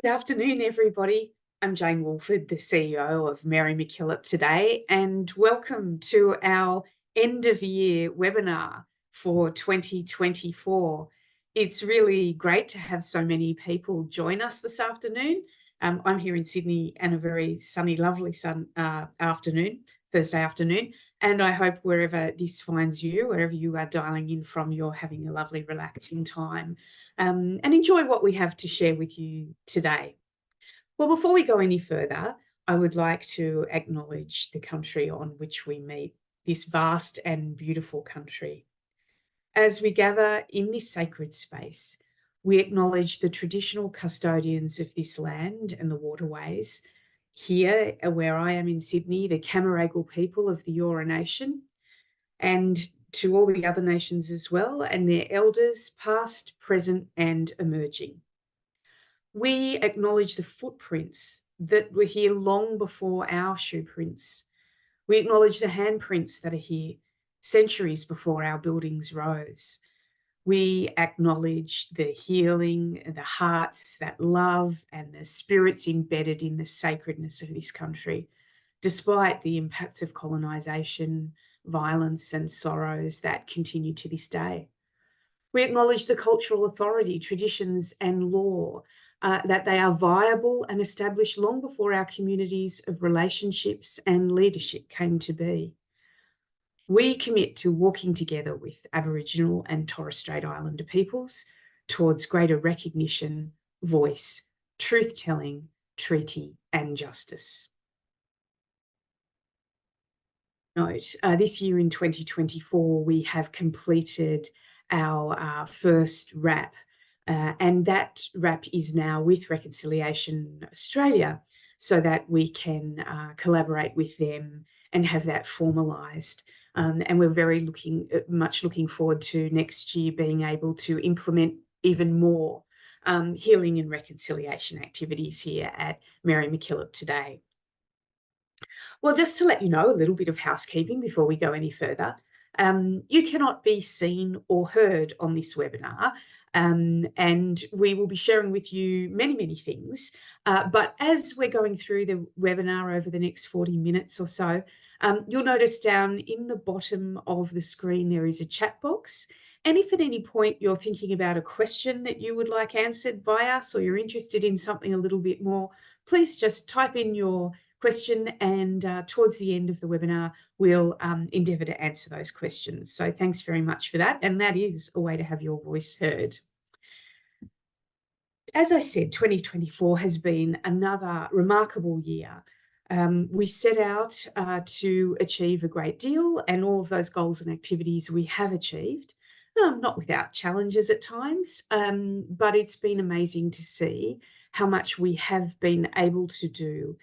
Good afternoon, everybody. I'm Jane Wolford, the CEO of Mary MacKillop Today, and welcome to our end of year webinar for 2024. It's really great to have so many people join us this afternoon. I'm here in Sydney and a very sunny, lovely afternoon, Thursday afternoon, and I hope wherever this finds you, wherever you are dialing in from, you're having a lovely, relaxing time. And enjoy what we have to share with you today. Well, before we go any further, I would like to acknowledge the country on which we meet, this vast and beautiful country. As we gather in this sacred space, we acknowledge the traditional custodians of this land and the waterways. Here, where I am in Sydney, the Camaragal people of the Eora Nation, and to all the other nations as well, and their elders, past, present, and emerging. We acknowledge the footprints that were here long before our shoe prints. We acknowledge the handprints that are here centuries before our buildings rose. We acknowledge the healing, the hearts, that love, and the spirits embedded in the sacredness of this country, despite the impacts of colonisation, violence, and sorrows that continue to this day. We acknowledge the cultural authority, traditions, and law, that they are viable and established long before our communities of relationships and leadership came to be. We commit to walking together with Aboriginal and Torres Strait Islander peoples towards greater recognition, voice, truth-telling, treaty, and justice. Note, this year in 2024, we have completed our first RAP, and that RAP is now with Reconciliation Australia so that we can collaborate with them and have that formalised. And we're very much looking forward to next year being able to implement even more healing and reconciliation activities here at Mary MacKillop Today. Well, just to let you know, a little bit of housekeeping before we go any further. You cannot be seen or heard on this webinar, and we will be sharing with you many, many things. But as we're going through the webinar over the next 40 minutes or so, you'll notice down in the bottom of the screen there is a chat box. And if at any point you're thinking about a question that you would like answered by us, or you're interested in something a little bit more, please just type in your question, and towards the end of the webinar, we'll endeavour to answer those questions. So thanks very much for that. And that is a way to have your voice heard. As I said, 2024 has been another remarkable year. We set out to achieve a great deal, and all of those goals and activities we have achieved, not without challenges at times, but it's been amazing to see how much we have been able to do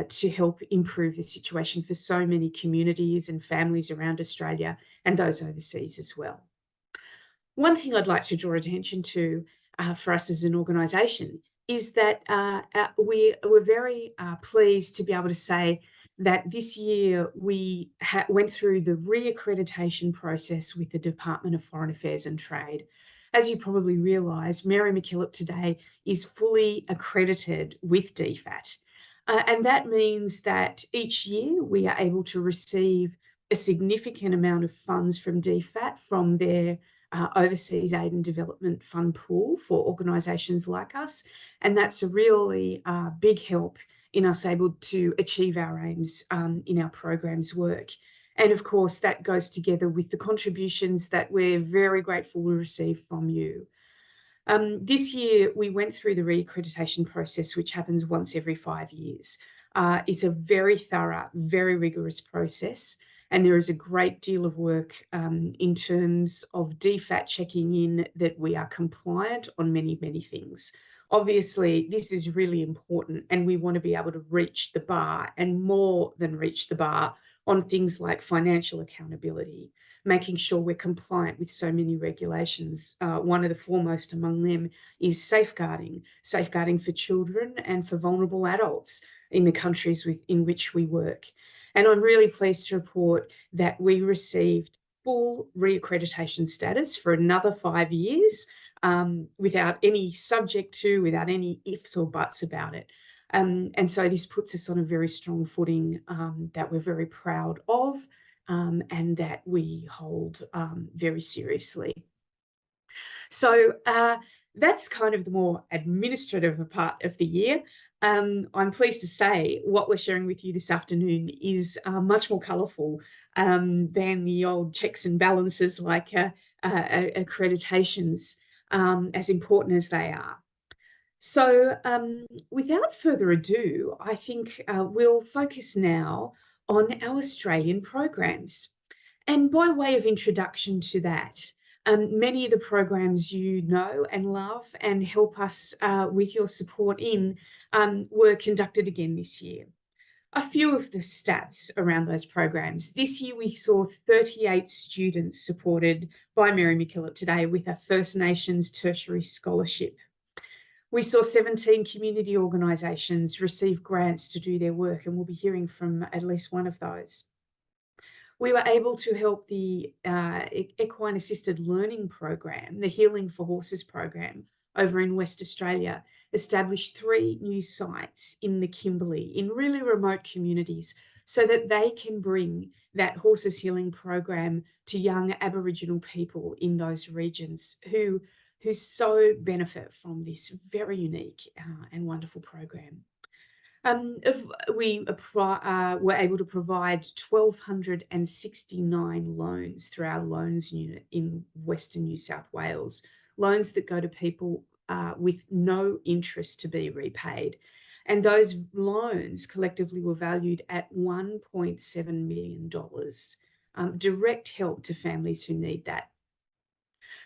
to help improve the situation for so many communities and families around Australia and those overseas as well. One thing I'd like to draw attention to for us as an organisation is that we're very pleased to be able to say that this year we went through the re-accreditation process with the Department of Foreign Affairs and Trade. As you probably realise, Mary MacKillop Today is fully accredited with DFAT. And that means that each year we are able to receive a significant amount of funds from DFAT from their Overseas Aid and Development Fund pool for organisations like us. And that's a really big help in us able to achieve our aims in our program's work. And of course, that goes together with the contributions that we're very grateful we receive from you. This year, we went through the re-accreditation process, which happens once every 5 years. It's a very thorough, very rigorous process, and there is a great deal of work in terms of DFAT checking in that we are compliant on many, many things. Obviously, this is really important, and we want to be able to reach the bar, and more than reach the bar, on things like financial accountability, making sure we're compliant with so many regulations. One of the foremost among them is safeguarding for children and for vulnerable adults in the countries in which we work. And I'm really pleased to report that we received full re-accreditation status for another 5 years without any subject to, without any ifs or buts about it. And so this puts us on a very strong footing that we're very proud of and that we hold very seriously. So that's kind of the more administrative part of the year. I'm pleased to say what we're sharing with you this afternoon is much more colourful than the old checks and balances like accreditations, as important as they are. So without further ado, I think we'll focus now on our Australian programs. And by way of introduction to that, many of the programs you know and love and help us with your support in were conducted again this year. A few of the stats around those programs. This year we saw 38 students supported by Mary MacKillop Today with a First Nations tertiary scholarship. We saw 17 community organisations receive grants to do their work, and we'll be hearing from at least one of those. We were able to help the equine assisted learning program, the Healing for Horses program over in West Australia, establish 3 new sites in the Kimberley in really remote communities so that they can bring that horses healing program to young Aboriginal people in those regions who so benefit from this very unique and wonderful program. We were able to provide 1,269 loans through our loans unit in Western New South Wales, loans that go to people with no interest to be repaid. And those loans collectively were valued at $1.7 million, direct help to families who need that.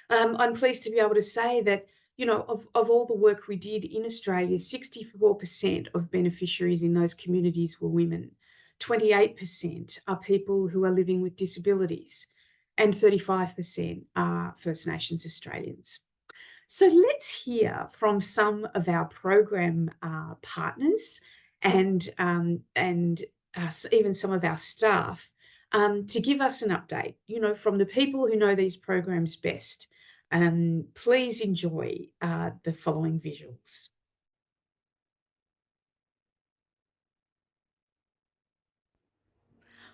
I'm pleased to be able to say that, you know, of all the work we did in Australia, 64% of beneficiaries in those communities were women, 28% are people who are living with disabilities, and 35% are First Nations Australians. So let's hear from some of our program partners and even some of our staff to give us an update, you know, from the people who know these programs best. Please enjoy the following visuals.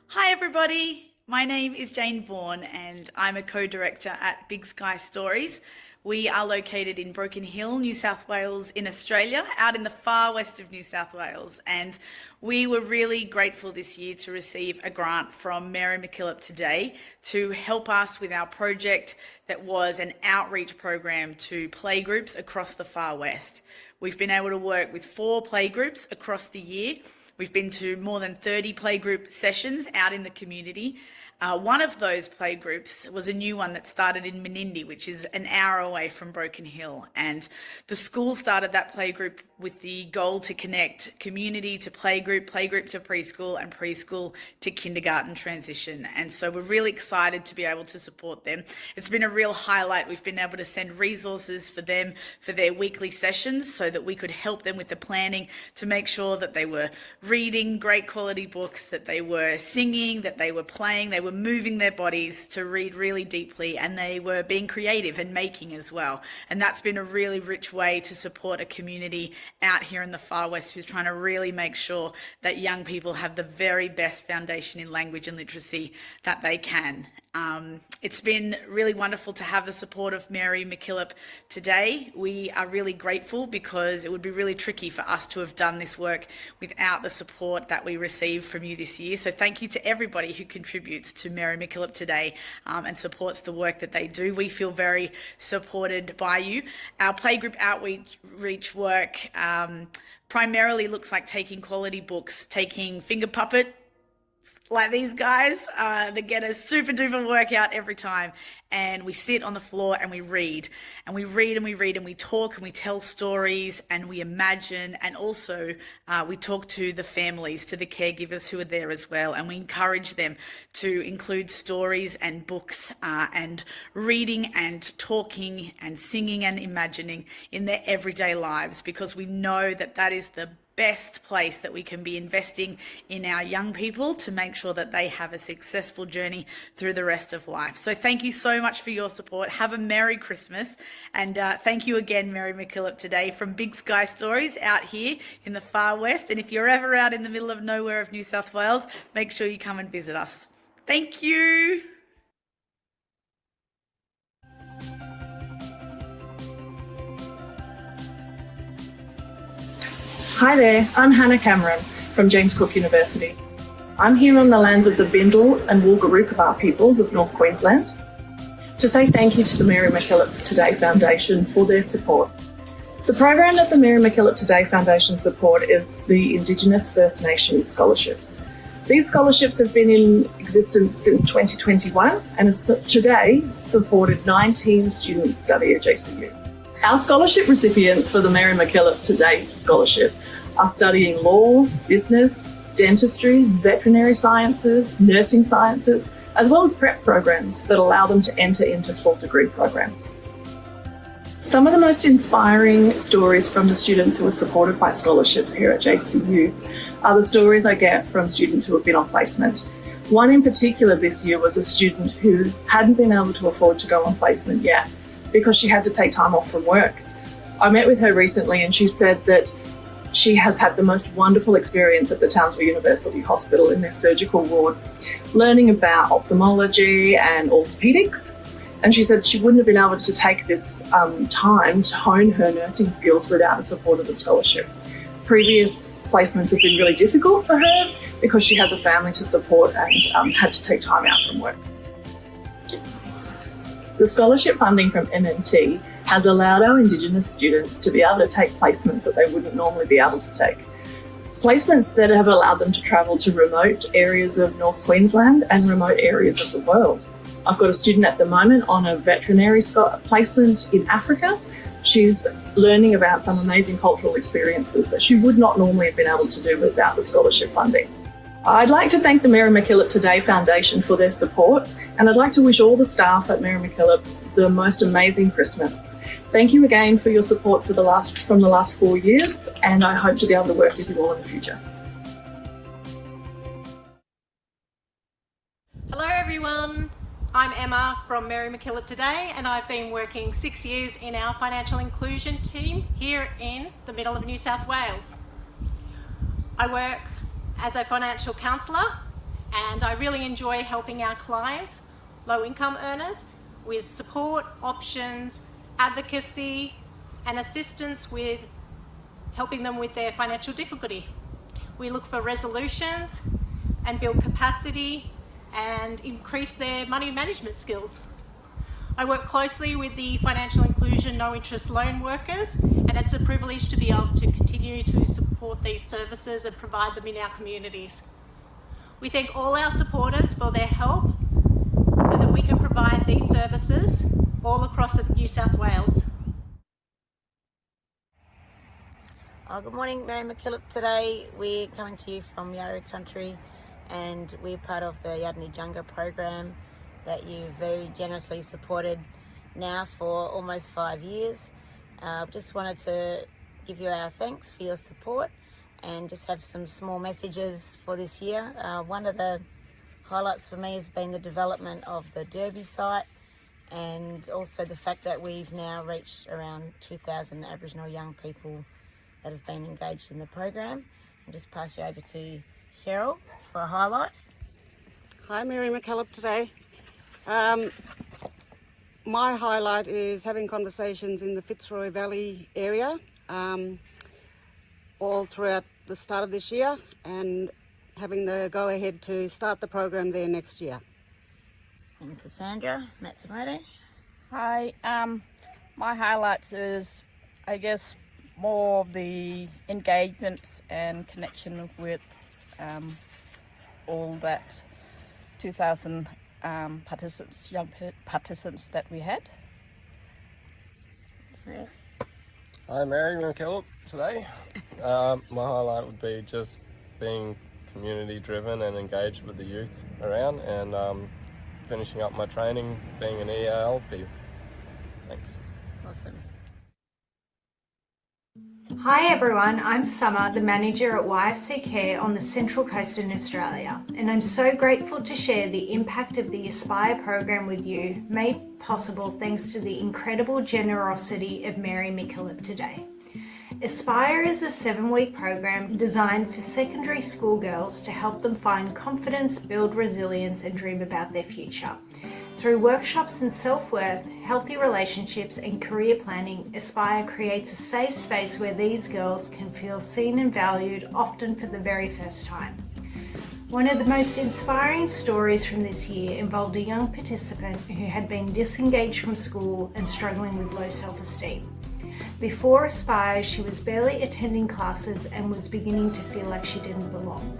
Hi everybody, my name is Jane Vaughan and I'm a co-director at Big Sky Stories. We are located in Broken Hill, New South Wales in Australia, out in the far west of New South Wales. And we were really grateful this year to receive a grant from Mary MacKillop Today to help us with our project that was an outreach program to playgroups across the far west. We've been able to work with 4 playgroups across the year. We've been to more than 30 playgroup sessions out in the community. One of those playgroups was a new one that started in Menindee, which is an hour away from Broken Hill. And the school started that playgroup with the goal to connect community to playgroup, playgroup to preschool, and preschool to kindergarten transition. And so we're really excited to be able to support them. It's been a real highlight. We've been able to send resources for them for their weekly sessions so that we could help them with the planning to make sure that they were reading great quality books, that they were singing, that they were playing, they were moving their bodies to read really deeply, and they were being creative and making as well. And that's been a really rich way to support a community out here in the far west who's trying to really make sure that young people have the very best foundation in language and literacy that they can. It's been really wonderful to have the support of Mary MacKillop Today. We are really grateful because it would be really tricky for us to have done this work without the support that we received from you this year. So thank you to everybody who contributes to Mary MacKillop Today and supports the work that they do. We feel very supported by you. Our playgroup outreach work primarily looks like taking quality books, taking finger puppet like these guys that get a super duper workout every time, and we sit on the floor and we read and we read and we read and we talk and we tell stories and we imagine, and also we talk to the families, to the caregivers who are there as well, and we encourage them to include stories and books and reading and talking and singing and imagining in their everyday lives, because we know that that is the best place that we can be investing in our young people to make sure that they have a successful journey through the rest of life. So thank you so much for your support. Have a Merry Christmas. And thank you again, Mary MacKillop Today from Big Sky Stories out here in the far west. And if you're ever out in the middle of nowhere of New South Wales, make sure you come and visit us. Thank you. Hi there, I'm Hannah Cameron from James Cook University. I'm here on the lands of the Bindal and Wulgarukaba peoples of North Queensland to say thank you to the Mary MacKillop Today Foundation for their support. The program that the Mary MacKillop Today Foundation support is the Indigenous First Nations scholarships. These scholarships have been in existence since 2021 and have today supported 19 students study at JCU. Our scholarship recipients for the Mary MacKillop Today Scholarship are studying law, business, dentistry, veterinary sciences, nursing sciences, as well as prep programs that allow them to enter into full degree programs. Some of the most inspiring stories from the students who are supported by scholarships here at JCU are the stories I get from students who have been on placement. One in particular this year was a student who hadn't been able to afford to go on placement yet because she had to take time off from work. I met with her recently and she said that she has had the most wonderful experience at the Townsville University Hospital in their surgical ward, learning about ophthalmology and orthopedics. And she said she wouldn't have been able to take this time to hone her nursing skills without the support of the scholarship. Previous placements have been really difficult for her because she has a family to support and had to take time out from work. The scholarship funding from MMT has allowed our Indigenous students to be able to take placements that they wouldn't normally be able to take. Placements that have allowed them to travel to remote areas of North Queensland and remote areas of the world. I've got a student at the moment on a veterinary placement in Africa. She's learning about some amazing cultural experiences that she would not normally have been able to do without the scholarship funding. I'd like to thank the Mary MacKillop Today Foundation for their support, and I'd like to wish all the staff at Mary MacKillop the most amazing Christmas. Thank you again for your support from the last 4 years, and I hope to be able to work with you all in the future. Hello everyone, I'm Emma from Mary MacKillop Today, and I've been working 6 years in our financial inclusion team here in the middle of New South Wales. I work as a financial counsellor, and I really enjoy helping our clients, low income earners, with support, options, advocacy and assistance with helping them with their financial difficulty. We look for resolutions and build capacity and increase their money management skills. I work closely with the financial inclusion no interest loan workers, and it's a privilege to be able to continue to support these services and provide them in our communities. We thank all our supporters for their help so that we can provide these services all across New South Wales. Good morning, Mary MacKillop Today. We're coming to you from Yarra Country, and we're part of the Yadni Junga program that you've very generously supported now for almost 5 years. Just wanted to give you our thanks for your support and just have some small messages for this year. One of the highlights for me has been the development of the Derby site, and also the fact that we've now reached around 2,000 Aboriginal young people that have been engaged in the program. I'll just pass you over to Cheryl for a highlight. Hi, Mary MacKillop Today. My highlight is having conversations in the Fitzroy Valley area all throughout the start of this year, and having the go-ahead to start the program there next year. And Cassandra Matsumoto. Hi, my highlights is, I guess, more of the engagements and connection with all that 2,000 participants, young participants that we had. Hi, Mary MacKillop Today. My highlight would be just being community driven and engaged with the youth around, and finishing up my training, being an EALP. Thanks. Awesome. Hi everyone, I'm Summer, the manager at YFC Care on the Central Coast in Australia, and I'm so grateful to share the impact of the Aspire program with you, made possible thanks to the incredible generosity of Mary MacKillop Today. Aspire is a 7-week program designed for secondary school girls to help them find confidence, build resilience, and dream about their future. Through workshops in self-worth, healthy relationships, and career planning, Aspire creates a safe space where these girls can feel seen and valued, often for the very first time. One of the most inspiring stories from this year involved a young participant who had been disengaged from school and struggling with low self-esteem. Before Aspire, she was barely attending classes and was beginning to feel like she didn't belong.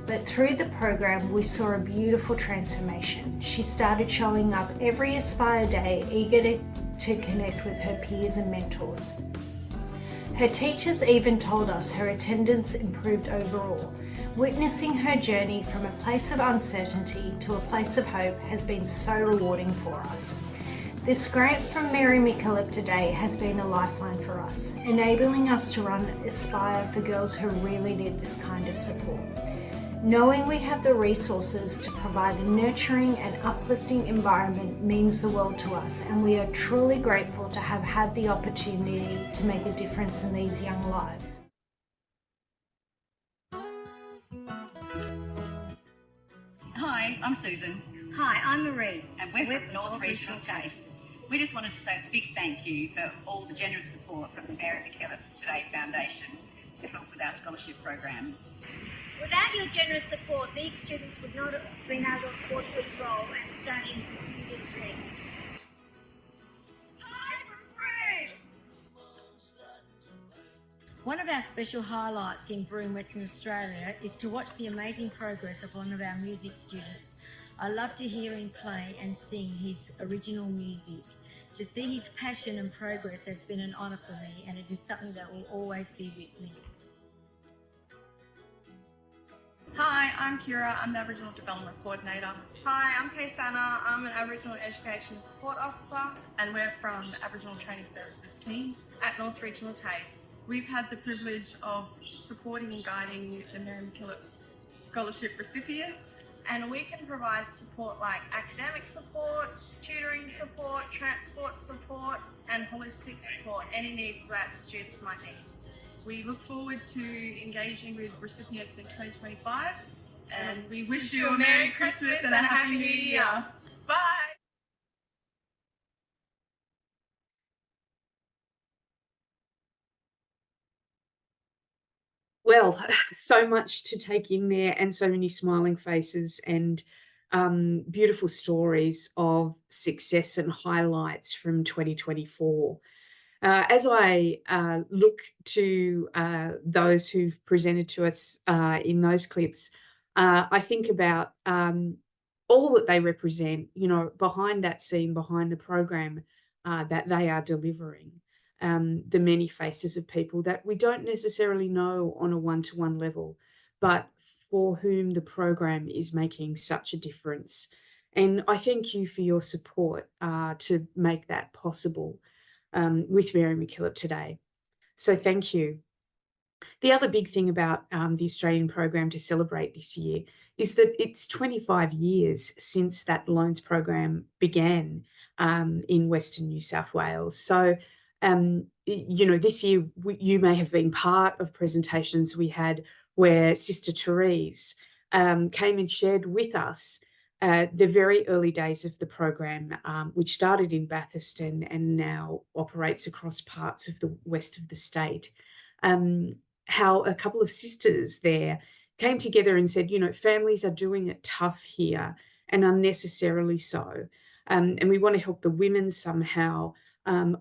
But through the program, we saw a beautiful transformation. She started showing up every Aspire day, eager to connect with her peers and mentors. Her teachers even told us her attendance improved overall. Witnessing her journey from a place of uncertainty to a place of hope has been so rewarding for us. This grant from Mary MacKillop Today has been a lifeline for us, enabling us to run Aspire for girls who really need this kind of support. Knowing we have the resources to provide a nurturing and uplifting environment means the world to us, and we are truly grateful to have had the opportunity to make a difference in these young lives. Hi, I'm Susan. Hi, I'm Marie. And we're from North Regional TAFE. We just wanted to say a big thank you for all the generous support from the Mary MacKillop Today Foundation to help with our scholarship program. Without your generous support, these students would not have been able to afford to enroll and study in Pacific dreams. One of our special highlights in Peru, Western Australia, is to watch the amazing progress of one of our music students. I love to hear him play and sing his original music. To see his passion and progress has been an honour for me, and it is something that will always be with me. Hi, I'm Kira. I'm the Aboriginal Development Coordinator. Hi, I'm Kaysana. I'm an Aboriginal Education Support Officer. And we're from the Aboriginal Training Services team at North Regional TAFE. We've had the privilege of supporting and guiding the Mary MacKillop Scholarship recipients. And we can provide support like academic support, tutoring support, transport support, and holistic support, any needs that students might need. We look forward to engaging with recipients in 2025, and we wish you a Merry Christmas and a Happy New Year. Bye! Well, so much to take in there, and so many smiling faces and beautiful stories of success and highlights from 2024. As I look to those who've presented to us in those clips, I think about all that they represent, you know, behind that scene, behind the program that they are delivering. The many faces of people that we don't necessarily know on a one-to-one level, but for whom the program is making such a difference. And I thank you for your support to make that possible with Mary MacKillop Today. So thank you. The other big thing about the Australian program to celebrate this year is that it's 25 years since that loans program began in Western New South Wales. So, you know, this year you may have been part of presentations we had where Sister Therese came and shared with us the very early days of the program, which started in Bathurst and now operates across parts of the west of the state. How a couple of sisters there came together and said, you know, families are doing it tough here and unnecessarily so. And we want to help the women somehow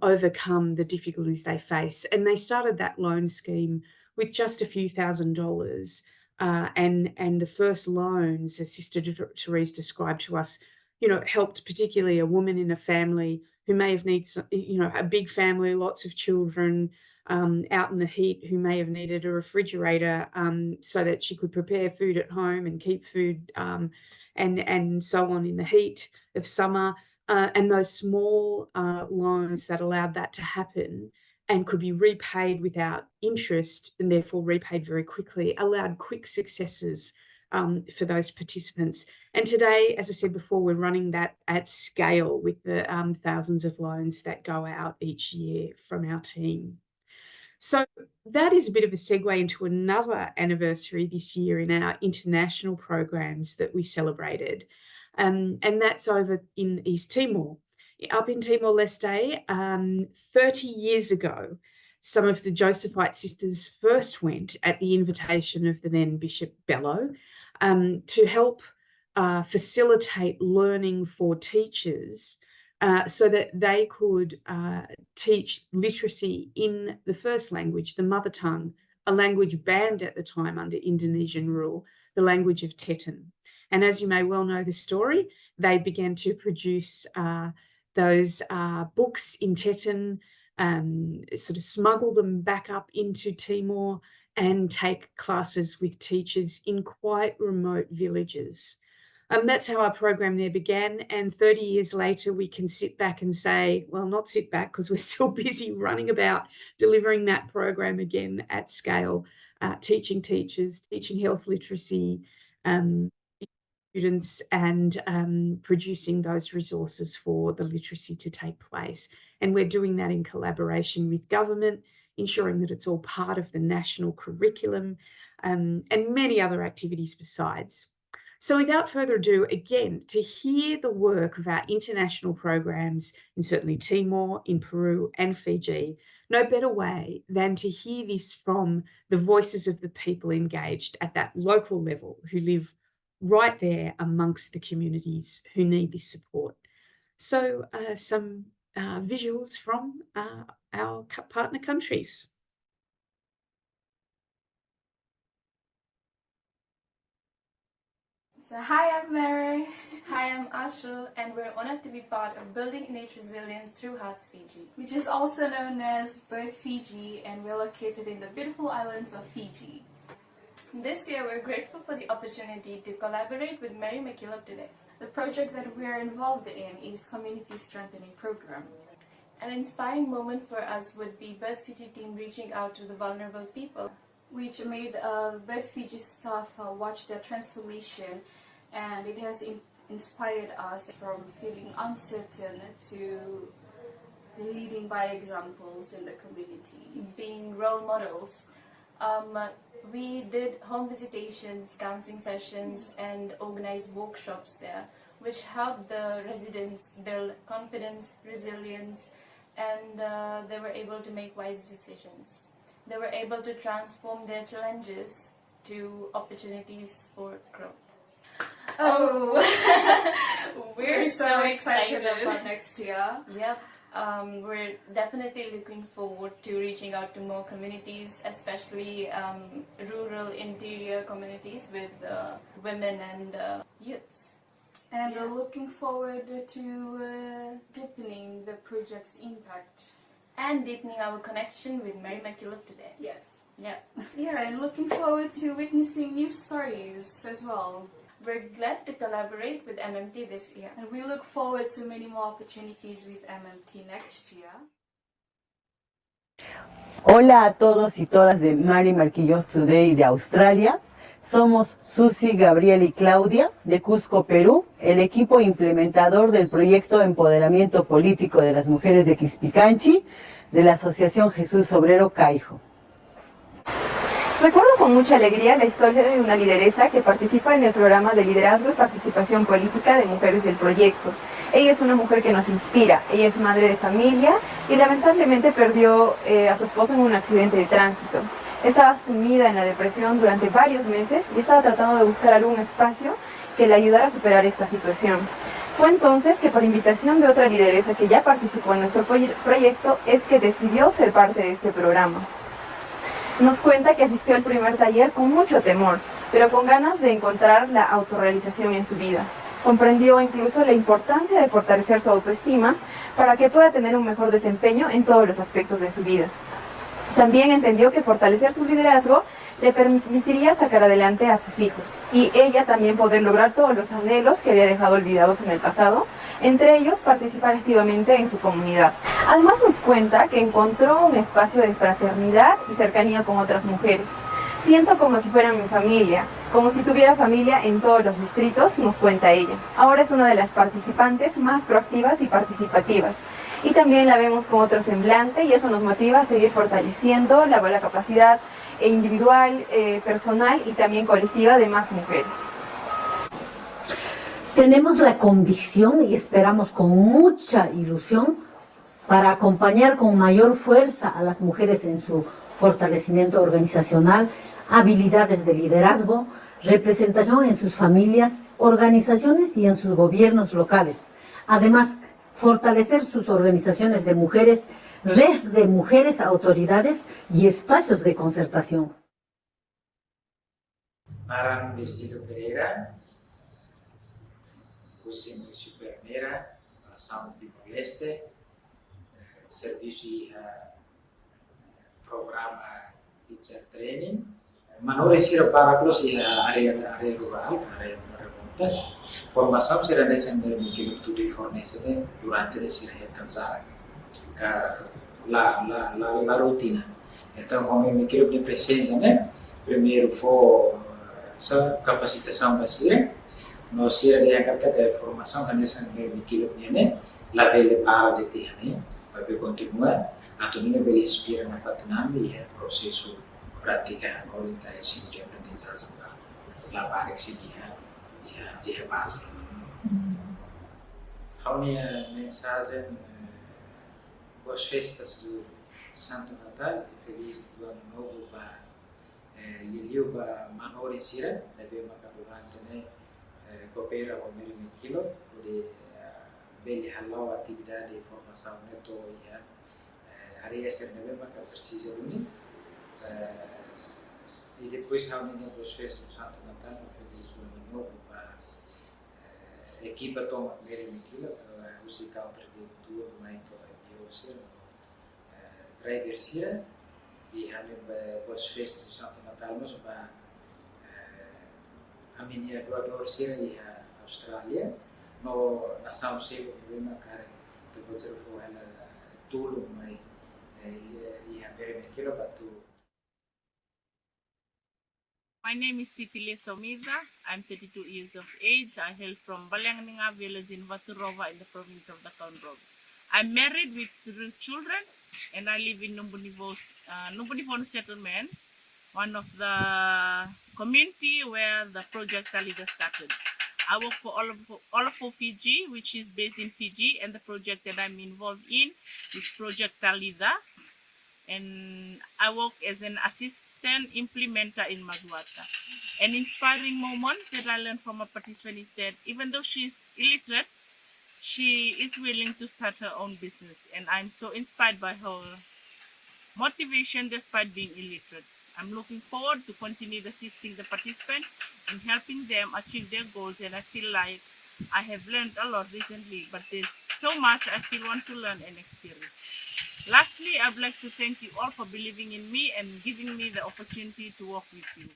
overcome the difficulties they face. And they started that loan scheme with just a few $1,000s. And the first loans, as Sister Therese described to us, you know, helped particularly a woman in a family who may have needed, you know, a big family, lots of children, out in the heat, who may have needed a refrigerator so that she could prepare food at home and keep food and so on in the heat of summer. And those small loans that allowed that to happen and could be repaid without interest and therefore repaid very quickly, allowed quick successes for those participants. And today, as I said before, we're running that at scale with the thousands of loans that go out each year from our team. So that is a bit of a segue into another anniversary this year in our international programs that we celebrated. And that's over in East Timor. Up in Timor-Leste, 30 years ago, some of the Josephite sisters first went at the invitation of the then Bishop Bello to help facilitate learning for teachers so that they could teach literacy in the first language, the mother tongue, a language banned at the time under Indonesian rule, the language of Teton. And as you may well know the story, they began to produce those books in Teton, sort of smuggle them back up into Timor and take classes with teachers in quite remote villages. That's how our program there began, and 30 years later we can sit back and say, well, not sit back because we're still busy running about delivering that program again at scale, teaching teachers, teaching health literacy, students, and producing those resources for the literacy to take place. And we're doing that in collaboration with government, ensuring that it's all part of the national curriculum, and many other activities besides. So without further ado, again, to hear the work of our international programs in certainly Timor, in Peru and Fiji, no better way than to hear this from the voices of the people engaged at that local level who live right there amongst the communities who need this support. So some visuals from our partner countries. So hi, I'm Mary. Hi, I'm Ashul, and we're honored to be part of Building Innate Resilience through Hearts Fiji, which is also known as Birth Fiji, and we're located in the beautiful islands of Fiji. This year, we're grateful for the opportunity to collaborate with Mary MacKillop Today. The project that we're involved in is Community Strengthening Program. An inspiring moment for us would be Birth Fiji team reaching out to the vulnerable people, which made Birth Fiji staff watch their transformation, and it has inspired us from feeling uncertain to leading by examples in the community, being role models. We did home visitations, counseling sessions, and organized workshops there, which helped the residents build confidence, resilience, and they were able to make wise decisions. They were able to transform their challenges to opportunities for growth. Oh, we're so excited about next year. Yep. We're definitely looking forward to reaching out to more communities, especially rural interior communities with women and youths. And we're looking forward to deepening the project's impact. And deepening our connection with Mary MacKillop Today. Yes. Yeah. Yeah, and looking forward to witnessing new stories as well. We're glad to collaborate with MMT this year. And we look forward to many more opportunities with MMT next year. Hola a todos y todas de Mary MacKillop Today de Australia. Somos Susi, Gabriel y Claudia de Cusco, Perú, el equipo implementador del proyecto Empoderamiento Político de las Mujeres de Quispicanchi de la Asociación Jesús Obrero Caijo. Recuerdo con mucha alegría la historia de una lideresa que participa en el programa de liderazgo y participación política de mujeres del proyecto. Ella es una mujer que nos inspira, ella es madre de familia y lamentablemente perdió a su esposo en un accidente de tránsito. Estaba sumida en la depresión durante varios meses y estaba tratando de buscar algún espacio que le ayudara a superar esta situación. Fue entonces que por invitación de otra lideresa que ya participó en nuestro proyecto es que decidió ser parte de este programa. Nos cuenta que asistió al primer taller con mucho temor, pero con ganas de encontrar la autorrealización en su vida. Comprendió incluso la importancia de fortalecer su autoestima para que pueda tener un mejor desempeño en todos los aspectos de su vida. También entendió que fortalecer su liderazgo le permitiría sacar adelante a sus hijos y ella también poder lograr todos los anhelos que había dejado olvidados en el pasado, entre ellos participar activamente en su comunidad. Además nos cuenta que encontró un espacio de fraternidad y cercanía con otras mujeres. Siento como si fuera mi familia, como si tuviera familia en todos los distritos, nos cuenta ella. Ahora es una de las participantes más proactivas y participativas. Y también la vemos con otro semblante y eso nos motiva a seguir fortaleciendo la capacidad individual, personal y también colectiva de más mujeres. Tenemos la convicción y esperamos con mucha ilusión para acompañar con mayor fuerza a las mujeres en su fortalecimiento organizacional, habilidades de liderazgo, representación en sus familias, organizaciones y en sus gobiernos locales. Además, fortalecer sus organizaciones de mujeres, red de mujeres autoridades y espacios de concertación. Aran Virgílio Pereira, curso de Supernera, Nação Timor-Leste, serviço e programa Teacher Training. Manore sira para los e área rural, área remotas. Formação será nesse Mary MacKillop Today fornecida durante esse retanzar la rotina. Então, como Mary MacKillop precisa, né? Primeiro foi essa capacitação básica. Nós será de agora que a formação nessa Mary MacKillop né? La belle para de ter, né? Para continuar. Atau ini beli inspira na fatunami ya prosesu prática olika ya simple aprendizagem la para ya base. Há mensagem boas festas do Santo Natal e feliz do ano novo para Liliu para Manori Sira, deve macadurante né coopera com Mary MacKillop de beli halau atividade de formação neto ya área serve para precisa unir e depois reunimos os festas do Santo Natal no feliz do ano novo para equipa toma Mary MacKillop musical produtor mais toda eu ser driver sira e reunimos os festas do Santo Natal mas para a minha doador sira e a Austrália no nação sego problema cara depois eu vou ela tudo mais Mary MacKillop to. My name is Titilia Somida. I'm 32 years of age. I hail from Balyangninga village in Vaturova in the province of Nakhon. I'm married with 3 children and I live in Numbunivon settlement, one of the community where the project Talida started. I work for all of Fiji, which is based in Fiji, and the project that I'm involved in is Project Talida. And I work as an assistant implementer in Magwata. An inspiring moment that I learned from a participant is that even though she's illiterate, she is willing to start her own business. And I'm so inspired by her motivation despite being illiterate. I'm looking forward to continue assisting the participants and helping them achieve their goals. And I feel like I have learned a lot recently, but there's so much I still want to learn and experience. Lastly, I'd like to thank you all for believing in me and giving me the opportunity to work with you.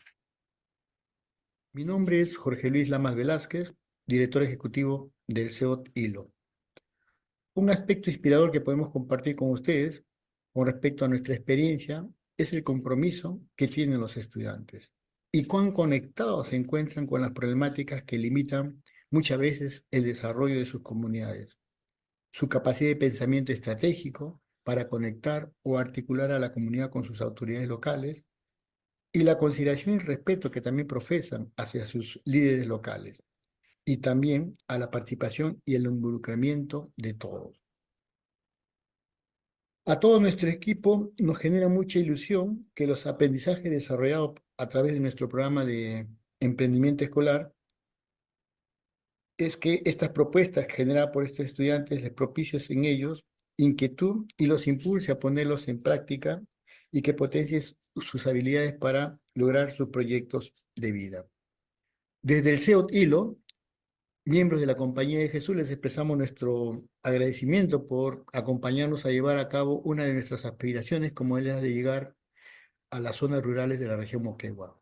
Mi nombre es Jorge Luis Lamas Velázquez, director ejecutivo del CEOT Hilo. Un aspecto inspirador que podemos compartir con ustedes con respecto a nuestra experiencia es el compromiso que tienen los estudiantes y cuán conectados se encuentran con las problemáticas que limitan muchas veces el desarrollo de sus comunidades, su capacidad de pensamiento estratégico para conectar o articular a la comunidad con sus autoridades locales y la consideración y respeto que también profesan hacia sus líderes locales y también a la participación y el involucramiento de todos. A todo nuestro equipo nos genera mucha ilusión que los aprendizajes desarrollados a través de nuestro programa de emprendimiento escolar es que estas propuestas generadas por estos estudiantes les propicien en ellos inquietud y los impulse a ponerlos en práctica y que potencie sus habilidades para lograr sus proyectos de vida. Desde el CEOT Hilo, miembros de la Compañía de Jesús, les expresamos nuestro agradecimiento por acompañarnos a llevar a cabo una de nuestras aspiraciones, como es la de llegar a las zonas rurales de la región Moquegua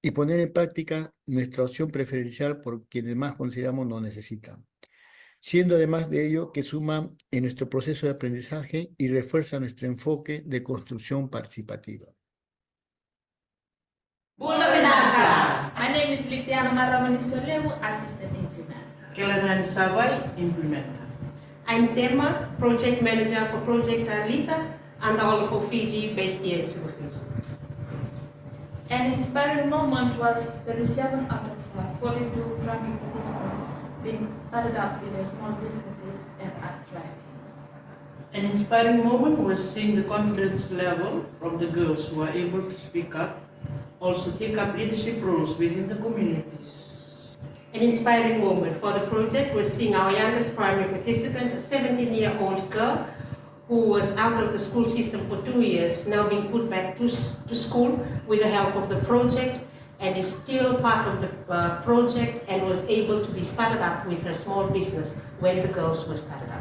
y poner en práctica nuestra opción preferencial por quienes más consideramos nos necesitan. siendo además de ello que suma en nuestro proceso de aprendizaje y refuerza nuestro enfoque de construcción participativa. My name is Litiana Maramani Soleu, Assistant Implementer. Kelangan Sawai, Implementer. I'm Tema, Project Manager for Project Alita and all for Fiji, based here in Fiji. An inspiring moment was 37 out of 42 primary participants being started up with their small businesses and are thriving. An inspiring moment was seeing the confidence level of the girls who are able to speak up, also take up leadership roles within the communities. An inspiring moment for the project was seeing our youngest primary participant, a 17-year-old girl who was out of the school system for 2 years, now being put back to school with the help of the project, and is still part of the project and was able to be started up with a small business when the girls were started up.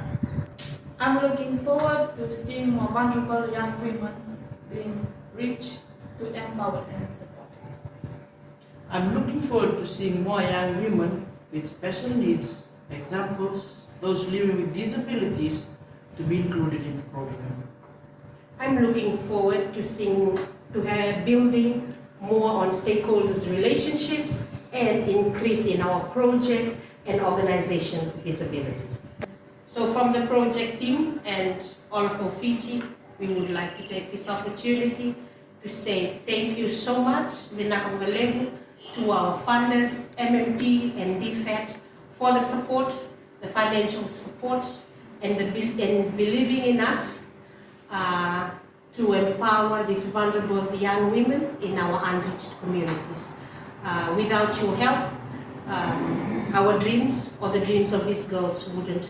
I'm looking forward to seeing more vulnerable young women being reached, to empowered and supported. I'm looking forward to seeing more young women with special needs, examples, those living with disabilities, to be included in the program. I'm looking forward to building more on stakeholders' relationships and increase in our project and organization's visibility. So from the project team and all for Fiji, we would like to take this opportunity to say thank you so much, to our funders, MMT and DFAT, for the support, the financial support, and believing in us to empower these vulnerable young women in our unreached communities. Without your help, our dreams or the dreams of these girls wouldn't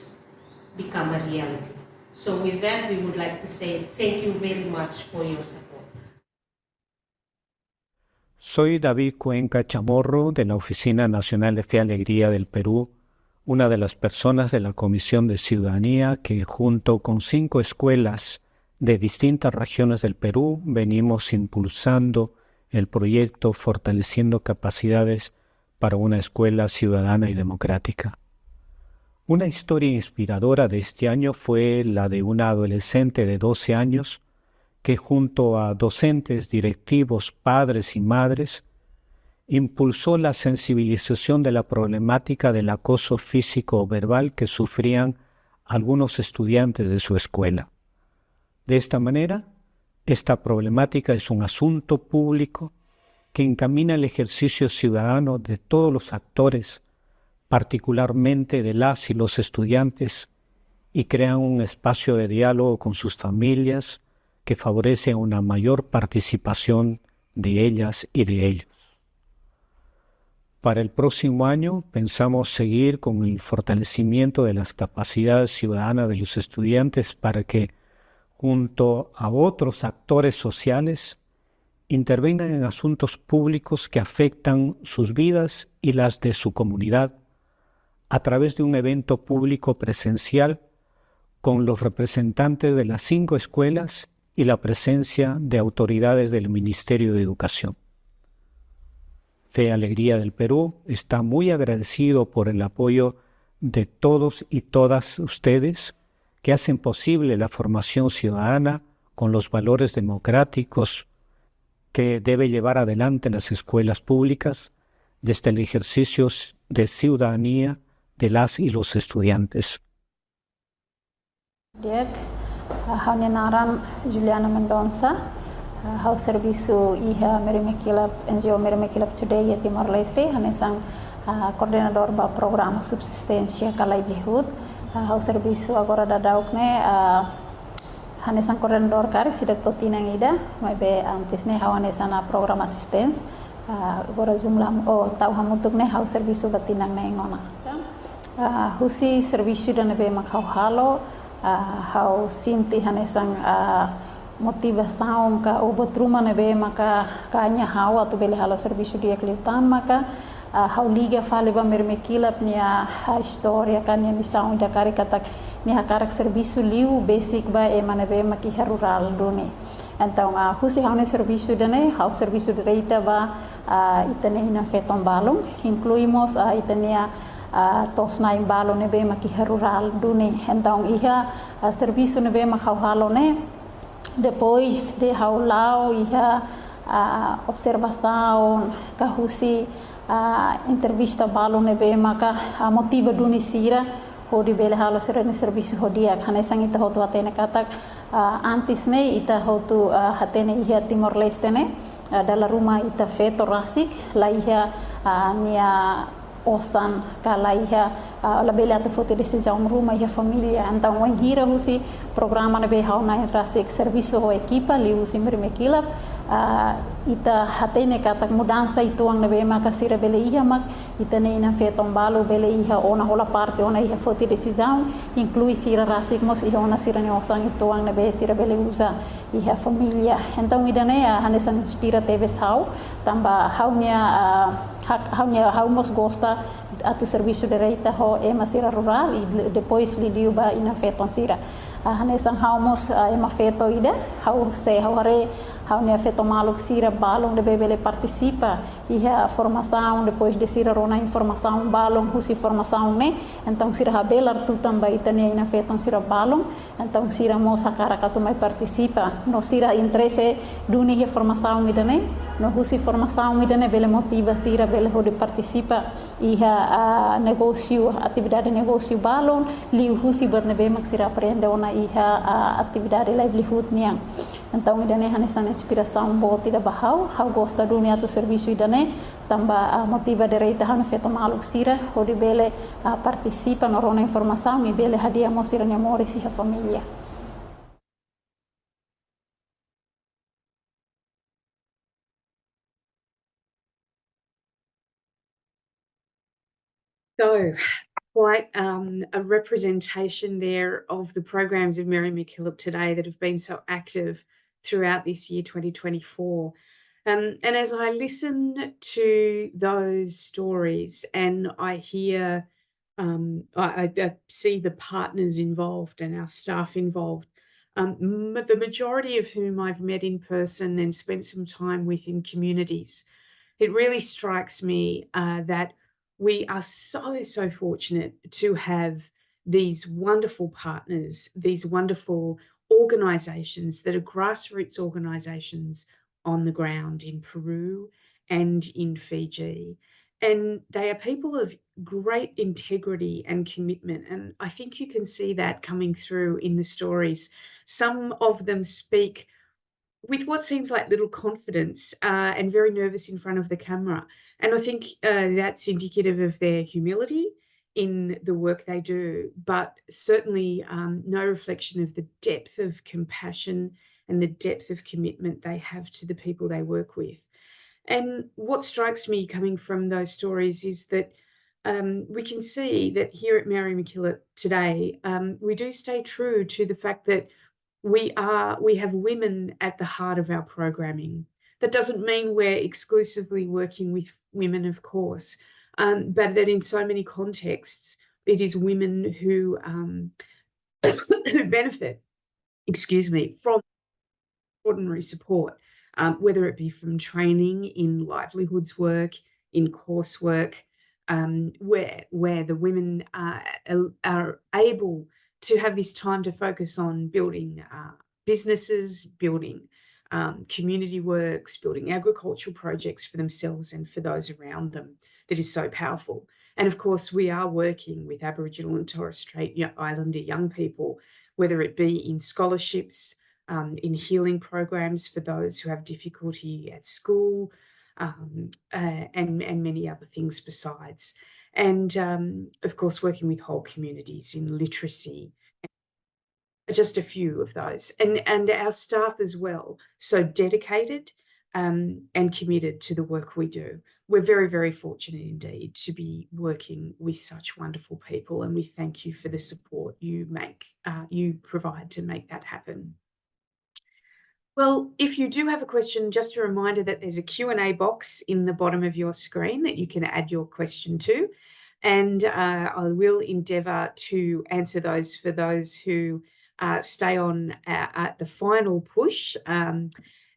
become a reality. So with that, we would like to say thank you very much for your support. Soy David Cuenca Chamorro de la Oficina Nacional de Fe y Alegría del Perú, una de las personas de la Comisión de Ciudadanía que junto con 5 escuelas de distintas regiones del Perú venimos impulsando el proyecto Fortaleciendo Capacidades para una Escuela Ciudadana y Democrática. Una historia inspiradora de este año fue la de una adolescente de 12 años que junto a docentes, directivos, padres y madres impulsó la sensibilización de la problemática del acoso físico o verbal que sufrían algunos estudiantes de su escuela. De esta manera, esta problemática es un asunto público que encamina el ejercicio ciudadano de todos los actores, particularmente de las y los estudiantes, y crean un espacio de diálogo con sus familias que favorece una mayor participación de ellas y de ellos. Para el próximo año pensamos seguir con el fortalecimiento de las capacidades ciudadanas de los estudiantes para que, junto a otros actores sociales, intervengan en asuntos públicos que afectan sus vidas y las de su comunidad a través de un evento público presencial con los representantes de las 5 escuelas y la presencia de autoridades del Ministerio de Educación. Fe y Alegría del Perú está muy agradecido por el apoyo de todos y todas ustedes que hacen posible la formación ciudadana con los valores democráticos que debe llevar adelante las escuelas públicas desde el ejercicio de ciudadanía de las y los estudiantes. Naran Juliana Mendonça, hau serviço iha Mary MacKillop, NGO Mary MacKillop Today e Timor-Leste, hanesang coordenador do programa Subsistência e Livelihood, hau serviço agora da daukne hanesang coordenador karik sidak totinang ida, mas be antes ne hau hanesang programa assistência, agora jumlah tau hamutuk ne hau serviço batinang ne ngona. Husi serviço da nebe makhau halo, hau sinti hanesang motivação ka o botruma nebe maka kanya hau atau bele halo serviço dia kliutan maka hau liga fale ba Mary MacKillop nia história kanya missão da kari katak nia karak serviço liu basic ba e manebe maki rural doni. Então husi hau ne serviço dane hau serviço direita ba itane ina feton balung incluímos itania tosnai balo nebe makiha rural duni. Então iha serviço nebe makauhalo ne depois de haulau iha observação kahusi entrevista balo nebe maka motiva duni sira hodi bele halo sira ni serviço hodia khane sangita hotu atene katak antes ne ita hotu hatene iha Timor-Leste ne dalam rumah ita feto rasik laiha nia osan kalaiha labele ata foto desse jaum rumah iha família então wen hira husi programa na be hauna rasik serviço ho equipa li husi Mary MacKillop ita hatene katak mudança ituang na be maka sira bele iha mak ita ne ina feton balo bele iha ona hola parte ona iha foto desse jaum inclui sira rasik mos iha ona sira ne osan ituang na be sira bele usa iha família então idane hanesan inspira teves hau tamba hau mos gosta atu serviço de reita ho ema sira rural e depois li diuba ina feton sira hanesan hau mos ema feto ida hau se hau hare hau ne feto maluk sira balong de bebele participa iha formação depois de sira rona informação balong husi formação ne então sira habelar tu também tane ina feton sira balong então sira mos hakara katu mai participa no sira interesse duni he formação idane no husi formação idane bele motiva sira bele hode participa iha negócio atividade negócio balong liu husi buat nebe mak sira aprende ona iha atividade livelihood niang então idane hanesan inspiração boa tira bahau hau gosta dunia tu serviço idane tamba motiva de reita hanu feto maluk sira hodi bele participa no rona informação e bele hadia mo sira ne amore si ha família. So quite a representation there of the programs of Mary MacKillop Today that have been so active throughout this year 2024. And as I listen to those stories and I hear, I see the partners involved and our staff involved, the majority of whom I've met in person and spent some time with in communities, it really strikes me that we are so fortunate to have these wonderful partners, these wonderful organisations that are grassroots organisations on the ground in Peru and in Fiji. And they are people of great integrity and commitment. And I think you can see that coming through in the stories. Some of them speak with what seems like little confidence and very nervous in front of the camera. And I think that's indicative of their humility in the work they do, but certainly no reflection of the depth of compassion and the depth of commitment they have to the people they work with. And what strikes me coming from those stories is that we can see that here at Mary MacKillop Today, we do stay true to the fact that we have women at the heart of our programming. That doesn't mean we're exclusively working with women, of course, but that in so many contexts, it is women who benefit, from extraordinary support, whether it be from training in livelihoods work, in coursework, where the women are able to have this time to focus on building businesses, building community works, building agricultural projects for themselves and for those around them. That is so powerful. And of course, we are working with Aboriginal and Torres Strait Islander young people, whether it be in scholarships, in healing programs for those who have difficulty at school, and many other things besides. And of course, working with whole communities in literacy, just a few of those. And our staff as well, so dedicated and committed to the work we do. We're very fortunate indeed to be working with such wonderful people, and we thank you for the support you provide to make that happen. Well, if you do have a question, just a reminder that there's a Q&A box in the bottom of your screen that you can add your question to, and I will endeavour to answer those for those who stay on at the final push.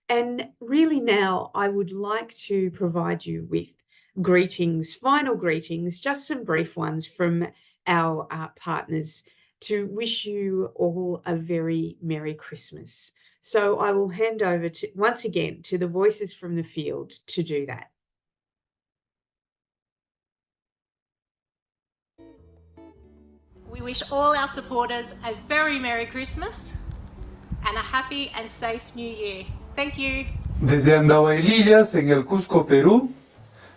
And really now I would like to provide you with greetings, final greetings, just some brief ones from our partners to wish you all a very Merry Christmas. So I will hand over to, once again, to the voices from the field to do that. We wish all our supporters a very Merry Christmas and a happy and safe New Year. Thank you. Desde Andahuaylillas, en el Cusco, Perú,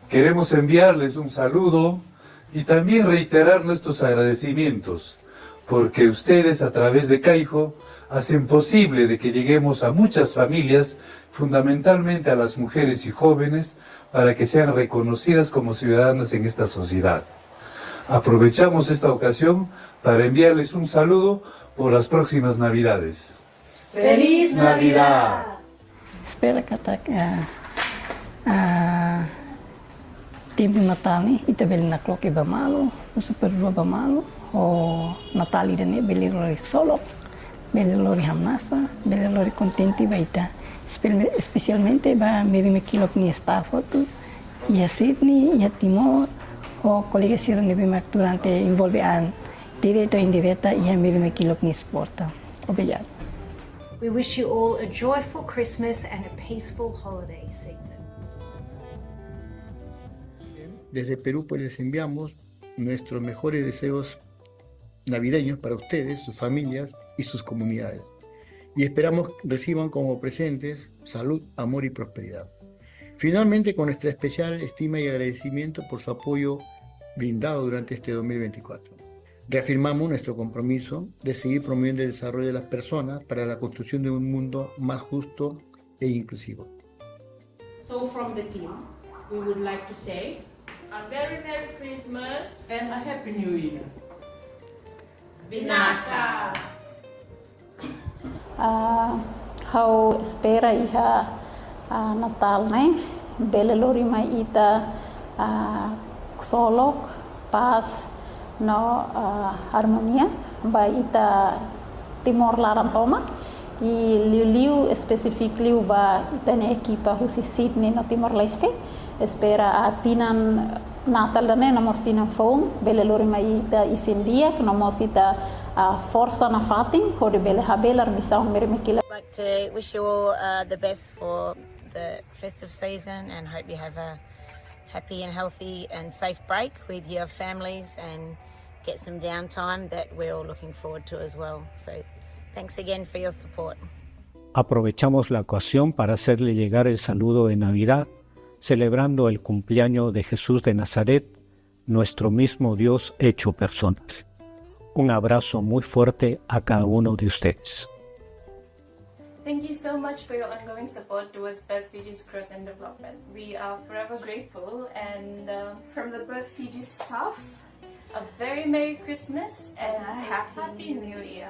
queremos enviarles un saludo y también reiterar nuestros agradecimientos, porque ustedes a través de Caijo hacen posible de que lleguemos a muchas familias, fundamentalmente a las mujeres y jóvenes, para que sean reconocidas como ciudadanas en esta sociedad. Aprovechamos esta ocasión para enviarles un saludo por las próximas Navidades. ¡Feliz Navidad! Espero kata tempo Natal ni ita beli na kloke ba malo, o super ba malo, o Natal ida ne beli lori solok, beli lori hamnasa, beli lori contenti ba ita, especialmente ba Mary MacKillop ni staff tu, ia Sydney, ia Timor, o colega sira ne bem durante envolvean direta ou indireta ia Mary MacKillop ni sporta. Obrigado. We wish you all a joyful Christmas and a peaceful holiday season. Desde Perú pues les enviamos nuestros mejores deseos navideños para ustedes, sus familias y sus comunidades. Y esperamos que reciban como presentes salud, amor y prosperidad. Finalmente, con nuestra especial estima y agradecimiento por su apoyo brindado durante este 2024. Reafirmamos nuestro compromiso de seguir promoviendo el desarrollo de las personas para la construcción de un mundo más justo e inclusivo. So from the team, we would like to say a very Merry Christmas and a Happy New Year. Vinaka. How espera iha Natal ne belelori mai ita solok pas no harmonia ba ita Timor Larantoma e liu especifically ba ita ne equipa husi Sydney no Timor-Leste espera a tinan Natal ne namos tinan phone belelori mai ita isindia que namos ita força na fatin hode bele habelar missão Mary MacKillop. I'd like to wish you all the best for the festive season and hope you have a happy and healthy and safe break with your families and get some downtime that we're all looking forward to as well. So thanks again for your support. Aprovechamos la ocasión para hacerle llegar el saludo de Navidad, celebrando el cumpleaños de Jesús de Nazaret, nuestro mismo Dios hecho persona. Un abrazo muy fuerte a cada uno de ustedes. Thank you so much for your ongoing support towards Birth Fiji's growth and development. We are forever grateful, and from the Birth Fiji staff, a very Merry Christmas and a Happy New Year.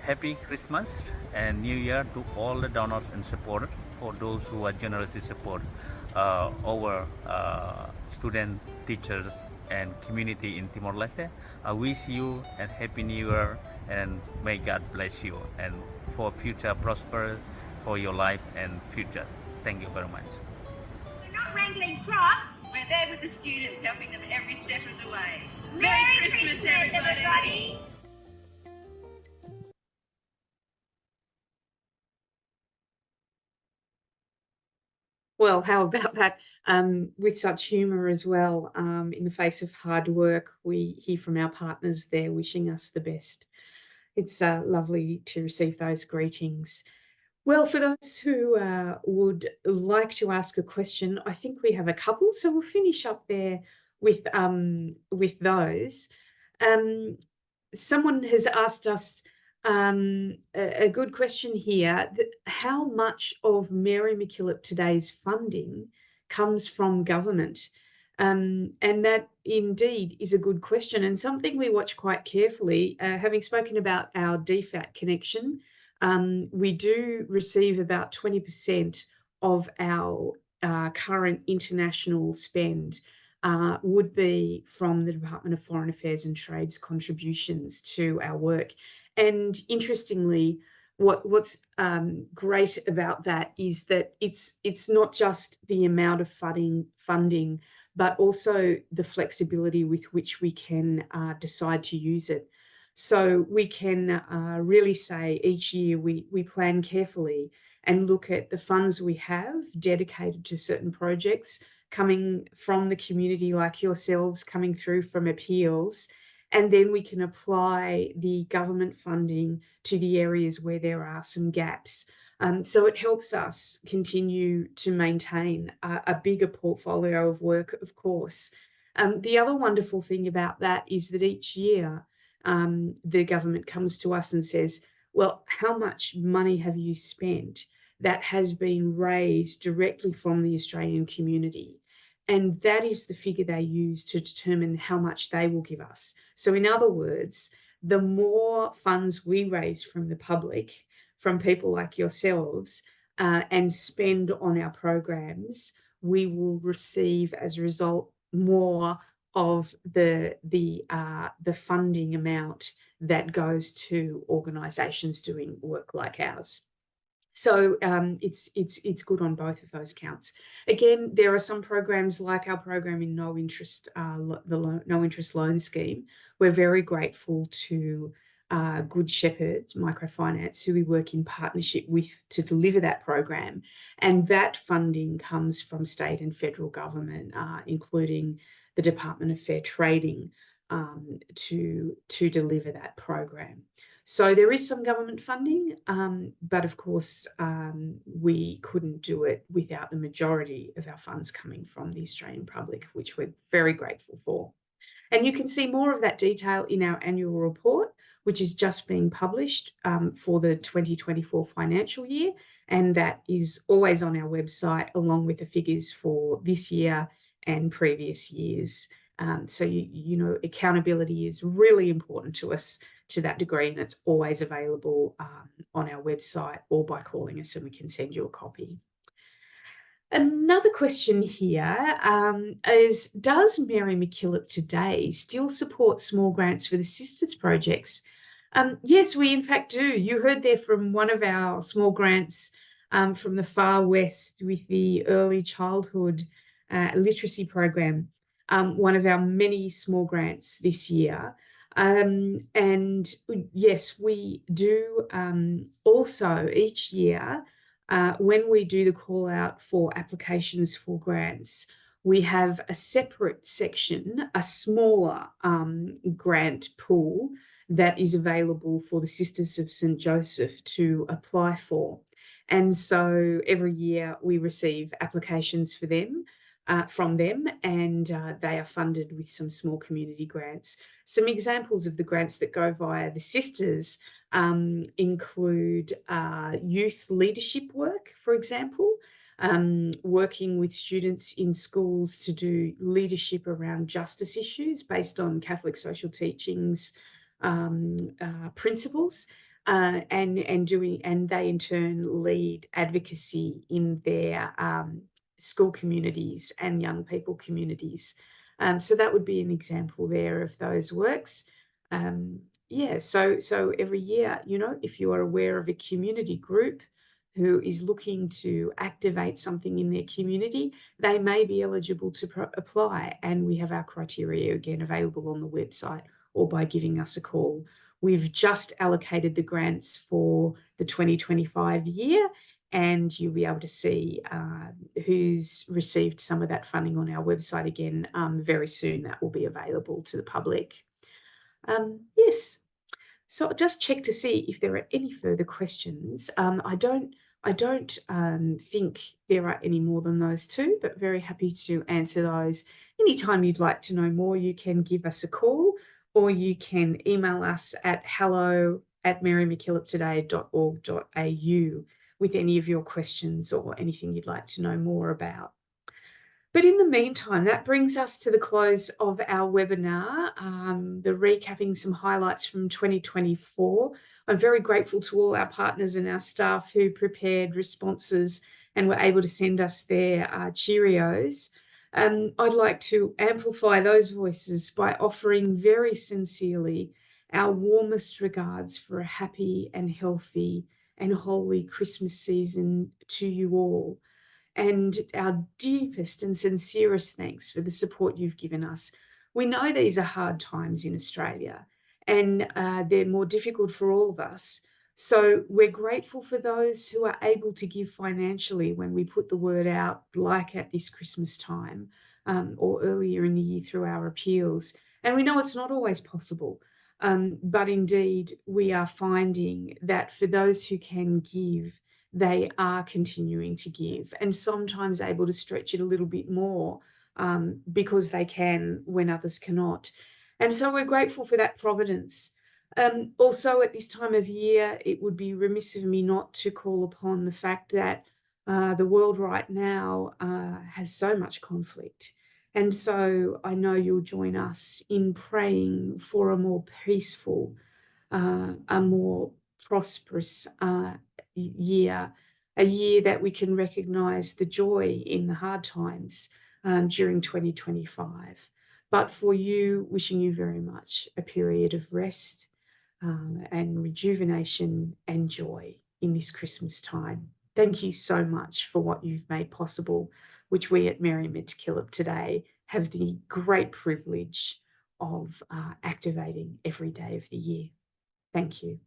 Happy Christmas and New Year to all the donors and supporters, for those who are generously support our students, teachers and community in Timor-Leste. I wish you a Happy New Year and may God bless you and for future prosperous for your life and future. Thank you very much. We're not wrangling crops. We're there with the students, helping them every step of the way. Merry Christmas, everybody. Well, how about that? With such humour as well, in the face of hard work, we hear from our partners there wishing us the best. It's lovely to receive those greetings. Well, for those who would like to ask a question, I think we have a couple, so we'll finish up there with those. Someone has asked us a good question here. How much of Mary MacKillop Today's funding comes from government? And that indeed is a good question and something we watch quite carefully. Having spoken about our DFAT connection, we do receive about 20% of our current international spend would be from the Department of Foreign Affairs and Trade's contributions to our work. And interestingly, what's great about that is that it's not just the amount of funding, but also the flexibility with which we can decide to use it. So we can really say each year we plan carefully and look at the funds we have dedicated to certain projects coming from the community, like yourselves, coming through from appeals, and then we can apply the government funding to the areas where there are some gaps. So it helps us continue to maintain a bigger portfolio of work, of course. The other wonderful thing about that is that each year the government comes to us and says, well, how much money have you spent that has been raised directly from the Australian community? And that is the figure they use to determine how much they will give us. So in other words, the more funds we raise from the public, from people like yourselves, and spend on our programs, we will receive as a result more of the funding amount that goes to organisations doing work like ours. So it's good on both of those counts. Again, there are some programs like our program in no interest loan scheme. We're very grateful to Good Shepherd Microfinance, who we work in partnership with to deliver that program, and that funding comes from state and federal government, including the Department of Fair Trading, to deliver that program. So there is some government funding, but of course we couldn't do it without the majority of our funds coming from the Australian public, which we're very grateful for. And you can see more of that detail in our annual report, which is just being published for the 2024 financial year. And that is always on our website, along with the figures for this year and previous years. So, you know, accountability is really important to us to that degree, and it's always available on our website or by calling us and we can send you a copy. Another question here is, does Mary MacKillop Today still support small grants for the Sisters projects? Yes, we in fact do. You heard there from one of our small grants from the far west with the early childhood literacy program, one of our many small grants this year. And yes, we do also each year, when we do the call out for applications for grants, we have a separate section, a smaller grant pool that is available for the Sisters of St. Joseph to apply for. And so every year we receive applications for them, from them, and they are funded with some small community grants. Some examples of the grants that go via the Sisters include youth leadership work, for example, working with students in schools to do leadership around justice issues based on Catholic social teachings principles, and they in turn lead advocacy in their school communities and young people communities. So that would be an example there of those works. Yeah, so every year, you know, if you are aware of a community group who is looking to activate something in their community, they may be eligible to apply. And we have our criteria again available on the website or by giving us a call. We've just allocated the grants for the 2025 year, and you'll be able to see who's received some of that funding on our website again very soon. That will be available to the public. Yes, so I'll just check to see if there are any further questions. I don't think there are any more than those two, but very happy to answer those. Anytime you'd like to know more, you can give us a call or you can email us at hello@marymacKilloptoday.org.au with any of your questions or anything you'd like to know more about. But in the meantime, that brings us to the close of our webinar, the recapping some highlights from 2024. I'm very grateful to all our partners and our staff who prepared responses and were able to send us their Cheerios. I'd like to amplify those voices by offering very sincerely our warmest regards for a happy and healthy and holy Christmas season to you all. And our deepest and sincerest thanks for the support you've given us. We know these are hard times in Australia, and they're more difficult for all of us. So we're grateful for those who are able to give financially when we put the word out, like at this Christmas time or earlier in the year through our appeals. And we know it's not always possible, but indeed we are finding that for those who can give, they are continuing to give, and sometimes able to stretch it a little bit more because they can when others cannot. And so we're grateful for that providence. Also, at this time of year, it would be remiss of me not to call upon the fact that the world right now has so much conflict. And so I know you'll join us in praying for a more peaceful, a more prosperous year, a year that we can recognise the joy in the hard times during 2025. But for you, wishing you very much a period of rest and rejuvenation and joy in this Christmas time. Thank you so much for what you've made possible, which we at Mary MacKillop Today have the great privilege of activating every day of the year. Thank you.